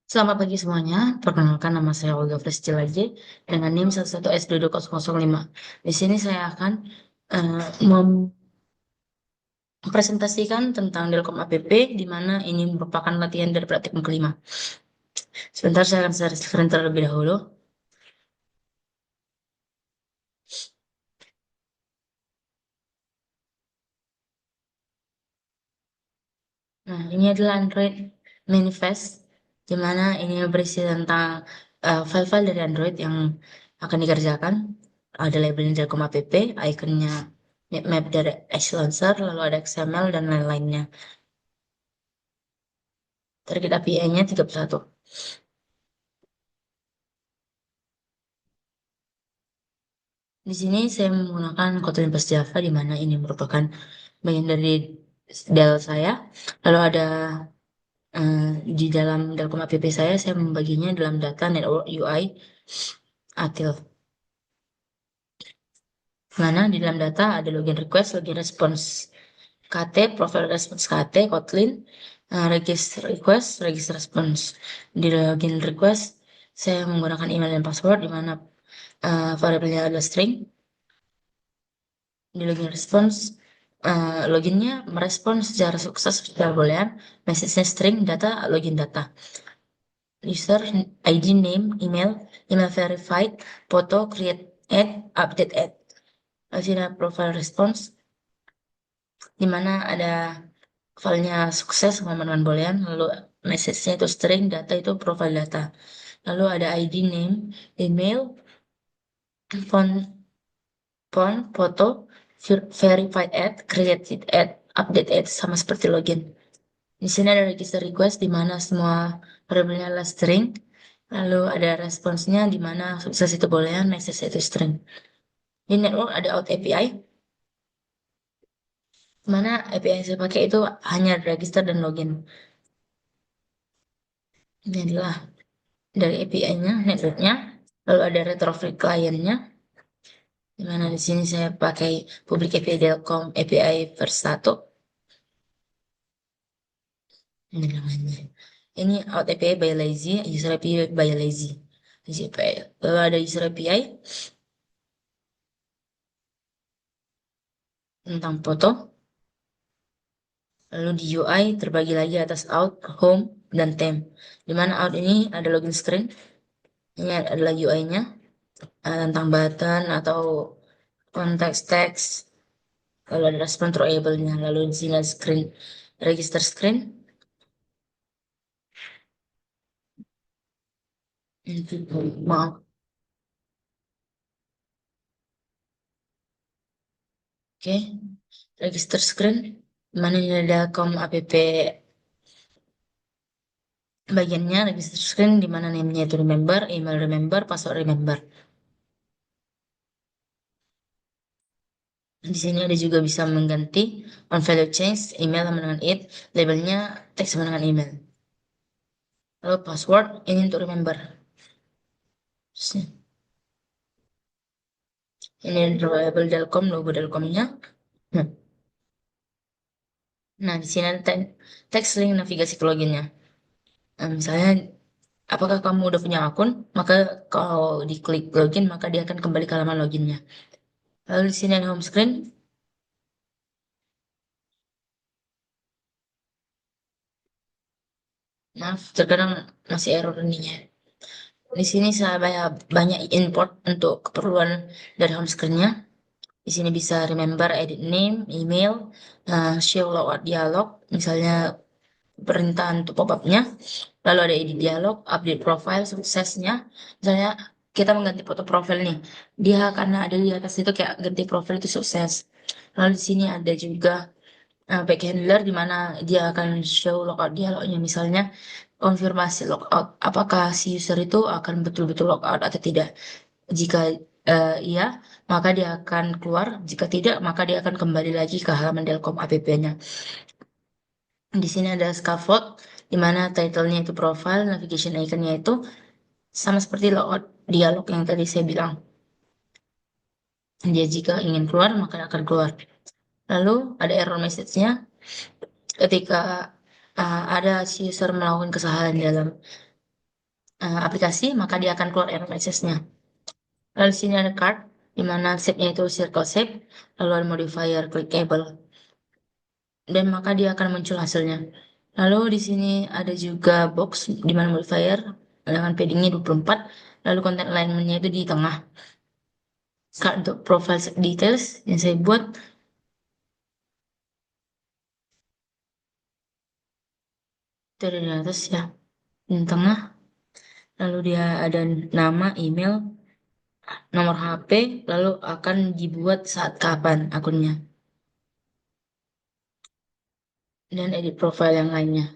Selamat pagi semuanya, perkenalkan nama saya Olga Frescilaje dengan NIM 11S22005. Di sini saya akan mempresentasikan tentang Delcom APP, di mana ini merupakan latihan dari praktikum kelima. Sebentar saya akan share screen terlebih dahulu. Nah, ini adalah Android Manifest, di mana ini berisi tentang file-file dari Android yang akan dikerjakan. Ada labelnya Delcom APP, ikonnya map dari Edge Launcher, lalu ada XML dan lain-lainnya. Target API-nya 31. Di sini saya menggunakan Kotlin Plus Java, di mana ini merupakan bagian dari Del saya. Lalu ada di dalam Delcom app saya membaginya dalam data network UI Atil. Mana di dalam data ada login request, login response KT, profile response KT, Kotlin, register request, register response. Di login request, saya menggunakan email dan password, di mana variabelnya adalah string. Di login response, loginnya merespon secara sukses secara boolean, message-nya string, data, login data. User, ID, name, email verified, foto, create ad, update ad. Lalu sini ada profile response, di mana ada filenya sukses dengan boolean, lalu message-nya itu string, data itu profile data. Lalu ada ID, name, email, font, foto, verified ad, created ad, update ad, sama seperti login. Di sini ada register request di mana semua variabelnya adalah string. Lalu ada responsnya di mana sukses itu boolean, message itu string. Di network ada out API, di mana API yang saya pakai itu hanya register dan login. Ini adalah dari API-nya, networknya. Lalu ada retrofit client-nya, di mana di sini saya pakai public API Delcom API verse 1. Ini namanya. Ini out API by lazy, user API by lazy. Lazy API. Lalu ada user API tentang foto. Lalu di UI terbagi lagi atas out, home, dan theme. Di mana out ini ada login screen, ini adalah UI-nya, tentang button atau context text, lalu ada response throwable-nya, lalu di sini ada screen, register screen, maaf, oke, register screen, di mana ini ada com app bagiannya, register screen, di mana name-nya itu remember, email remember, password remember. Di sini ada juga bisa mengganti on value change, email sama dengan it, labelnya teks sama dengan email. Lalu password ini untuk remember. Ini drawable Delcom, logo Delcomnya. Hmm. Nah, di sini ada teks link navigasi ke loginnya. Nah, misalnya, apakah kamu udah punya akun? Maka kalau diklik login, maka dia akan kembali ke halaman loginnya. Lalu di sini ada home screen. Maaf, terkadang masih error ininya. Di sini saya banyak import untuk keperluan dari home screen-nya. Di sini bisa remember, edit name, email, show logout dialog, misalnya perintah untuk pop-up-nya. Lalu ada edit dialog, update profile, suksesnya. Misalnya kita mengganti foto profil nih. Dia karena ada di atas itu kayak ganti profil itu sukses. Lalu di sini ada juga back handler di mana dia akan show logout dialognya. Misalnya konfirmasi logout. Apakah si user itu akan betul-betul logout atau tidak. Jika iya, maka dia akan keluar. Jika tidak, maka dia akan kembali lagi ke halaman Delcom app-nya. Di sini ada scaffold, di mana title-nya itu profile, navigation icon-nya itu sama seperti logout dialog yang tadi saya bilang. Dia jika ingin keluar, maka akan keluar. Lalu ada error message-nya ketika ada si user melakukan kesalahan dalam aplikasi, maka dia akan keluar error message-nya. Lalu di sini ada card, di mana shape-nya itu circle shape, lalu ada modifier clickable, dan maka dia akan muncul hasilnya. Lalu di sini ada juga box, di mana modifier dengan paddingnya 24, lalu content alignment-nya itu di tengah. Untuk profile details yang saya buat, itu ada di atas ya, di tengah. Lalu dia ada nama, email, nomor HP, lalu akan dibuat saat kapan akunnya, dan edit profile yang lainnya.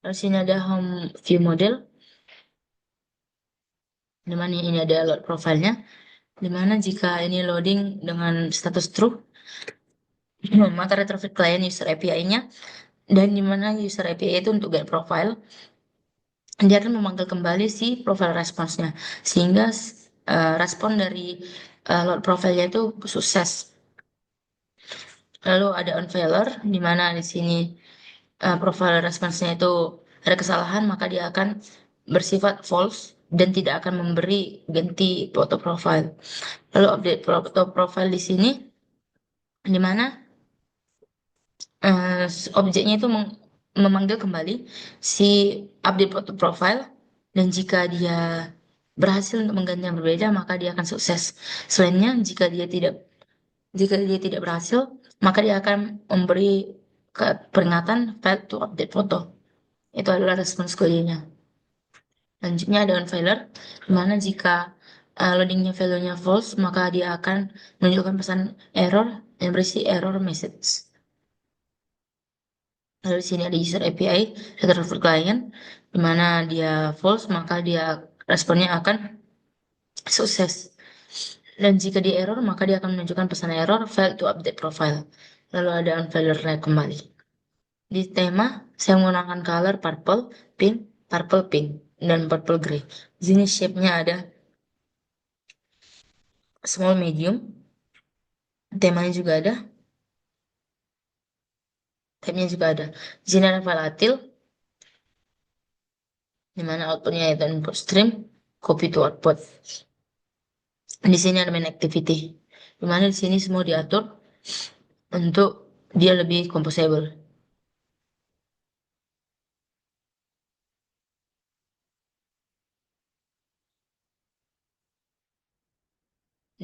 Lalu sini ada home view model, di mana ini ada load profilnya, di mana jika ini loading dengan status true, maka retrofit client user API-nya, dan di mana user API itu untuk get profile, dia akan memanggil kembali si profile response-nya, sehingga respon dari load profile-nya itu sukses. Lalu ada on failure, di mana di sini profile response-nya itu ada kesalahan, maka dia akan bersifat false dan tidak akan memberi ganti foto profile. Lalu update foto profile di sini, di mana objeknya itu memanggil kembali si update foto profile, dan jika dia berhasil untuk mengganti yang berbeda, maka dia akan sukses. Selainnya, jika dia tidak berhasil, maka dia akan memberi peringatan failed to update foto. Itu adalah respons query-nya. Selanjutnya ada on failure, di mana jika loadingnya value-nya false, maka dia akan menunjukkan pesan error yang berisi error message. Lalu di sini ada user API, retrieval client, di mana dia false, maka dia responnya akan sukses. Dan jika di error, maka dia akan menunjukkan pesan error, failed to update profile. Lalu ada on failure kembali. Di tema, saya menggunakan color purple pink, dan purple gray. Di sini shape-nya ada small, medium, temanya juga ada, tab-nya juga ada. Di sini ada volatile, di mana outputnya itu input stream, copy to output. Di sini ada main activity, di mana di sini semua diatur untuk dia lebih composable.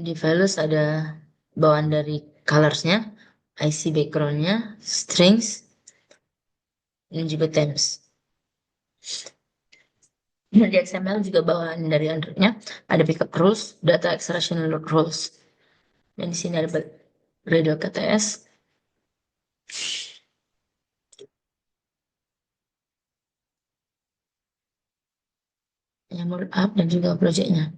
Di values ada bawaan dari colorsnya, IC backgroundnya, strings, dan juga themes. Nah, di XML juga bawaan dari Android-nya ada pickup rules, data extraction rules. Dan di sini ada Gradle KTS, yang up, dan juga projectnya.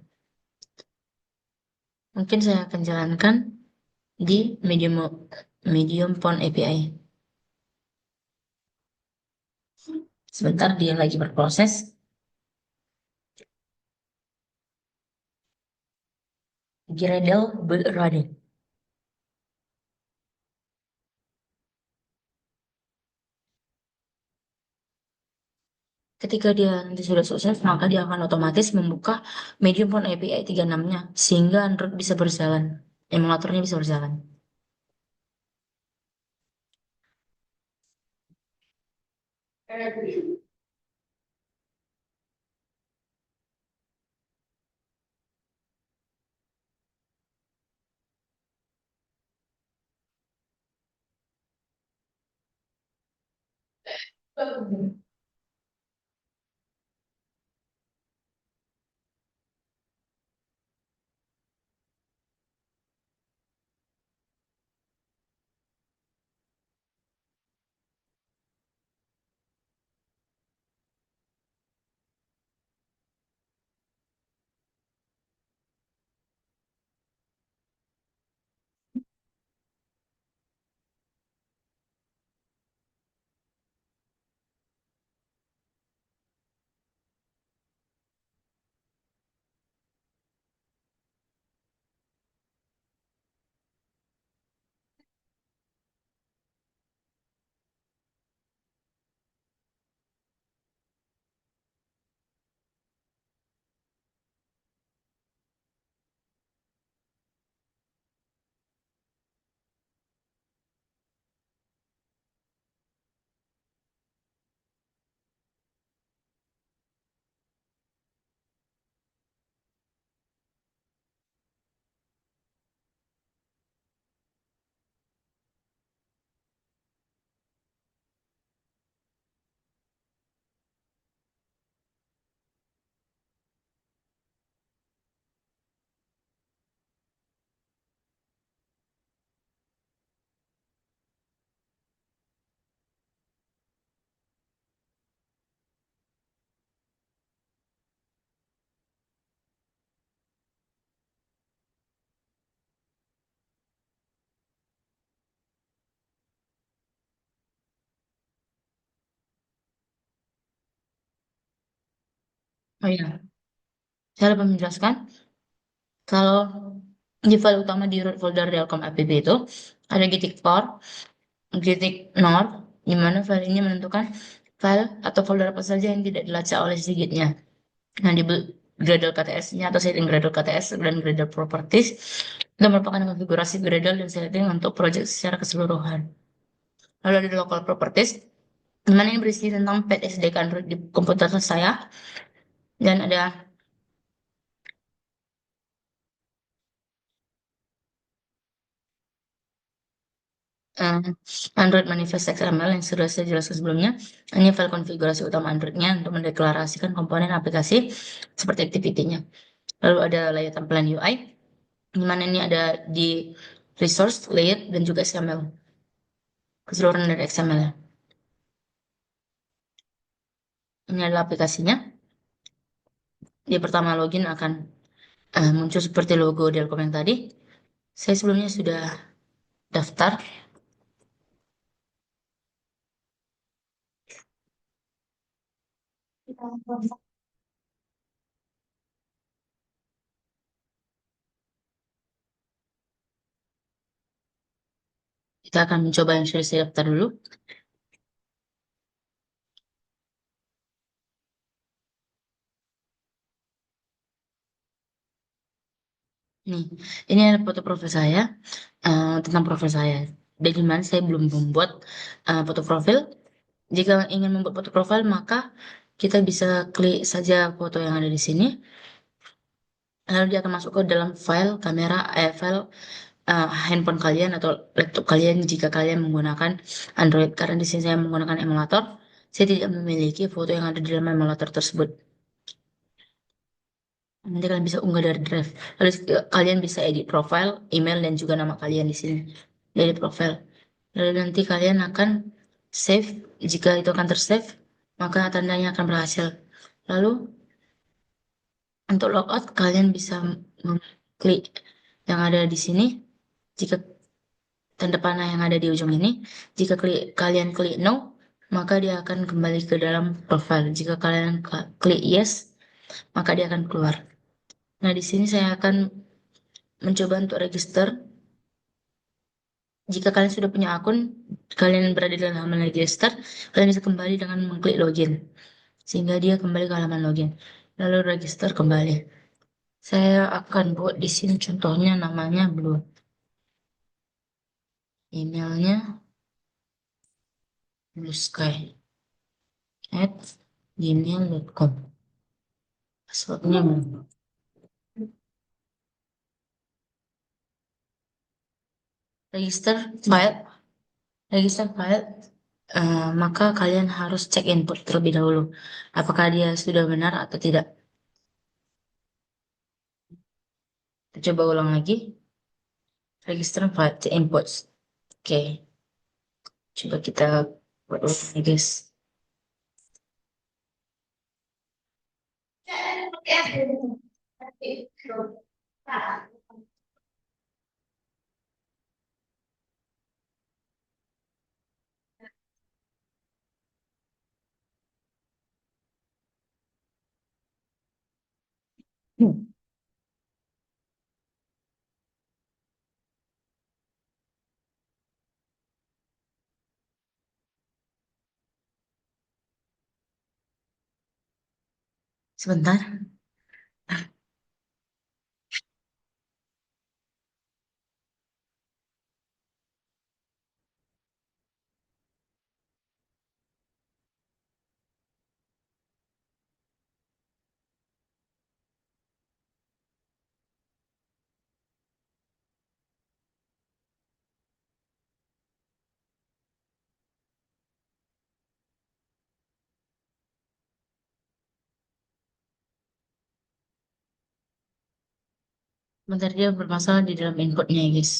Mungkin saya akan jalankan di Medium Font API. Sebentar, dia lagi berproses. Gradle build running. Ketika dia nanti sudah sukses, maka dia akan otomatis membuka Medium Font API 36-nya, sehingga Android bisa berjalan, emulatornya bisa berjalan. Oh iya, saya lupa menjelaskan kalau di file utama di root folder Delcom app itu ada titik for, titik nor, di mana file ini menentukan file atau folder apa saja yang tidak dilacak oleh Sigitnya. Nah, di Gradle KTS-nya atau setting Gradle KTS dan Gradle Properties itu merupakan konfigurasi Gradle dan setting untuk project secara keseluruhan. Lalu ada local properties, di mana ini berisi tentang pet SDK Android di komputer saya dan ada eh, Android Manifest XML yang sudah saya jelaskan sebelumnya. Ini file konfigurasi utama Android-nya untuk mendeklarasikan komponen aplikasi seperti aktivitinya. Lalu ada layer tampilan UI, di mana ini ada di resource, layer, dan juga XML. Keseluruhan dari XML. Ini adalah aplikasinya. Di pertama login akan muncul seperti logo Delcom yang tadi. Saya sebelumnya sudah daftar. Kita akan mencoba yang sudah saya daftar dulu. Nih, ini ada foto profil saya, tentang profil saya. Dan di mana saya belum membuat foto profil. Jika ingin membuat foto profil, maka kita bisa klik saja foto yang ada di sini. Lalu dia akan masuk ke dalam file kamera, file handphone kalian atau laptop kalian jika kalian menggunakan Android. Karena di sini saya menggunakan emulator, saya tidak memiliki foto yang ada di dalam emulator tersebut. Nanti kalian bisa unggah dari Drive. Lalu kalian bisa edit profile, email, dan juga nama kalian di sini dari profile. Lalu nanti kalian akan save. Jika itu akan tersave, maka tandanya akan berhasil. Lalu untuk logout, kalian bisa klik yang ada di sini. Jika tanda panah yang ada di ujung ini, jika kalian klik no, maka dia akan kembali ke dalam profile. Jika kalian klik yes, maka dia akan keluar. Nah, di sini saya akan mencoba untuk register. Jika kalian sudah punya akun, kalian berada di halaman register, kalian bisa kembali dengan mengklik login. Sehingga dia kembali ke halaman login. Lalu register kembali. Saya akan buat di sini contohnya namanya Blue. Emailnya bluesky at gmail.com. Passwordnya register file, register file. Maka kalian harus cek input terlebih dahulu. Apakah dia sudah benar atau tidak. Kita coba ulang lagi. Register file, cek inputs. Oke, coba kita buat ulang ya guys. Sebentar. Sebentar dia bermasalah di dalam inputnya ya guys.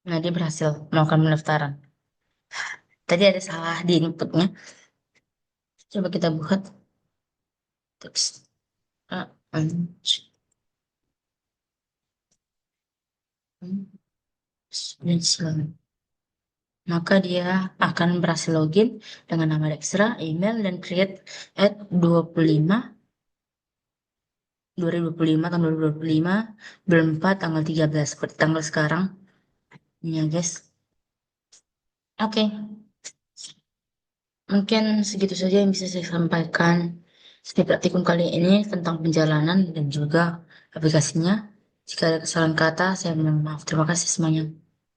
Nah, dia berhasil melakukan pendaftaran. Tadi ada salah di inputnya. Coba kita buat. Teks. uh, um, Maka dia akan berhasil login dengan nama Dextra, email, dan create at 25 2025 tahun 2025 bulan 4 tanggal 13 seperti tanggal sekarang ya guys. Oke, mungkin segitu saja yang bisa saya sampaikan di praktikum kali ini tentang penjalanan dan juga aplikasinya. Jika ada kesalahan kata, saya mohon maaf. Terima kasih semuanya.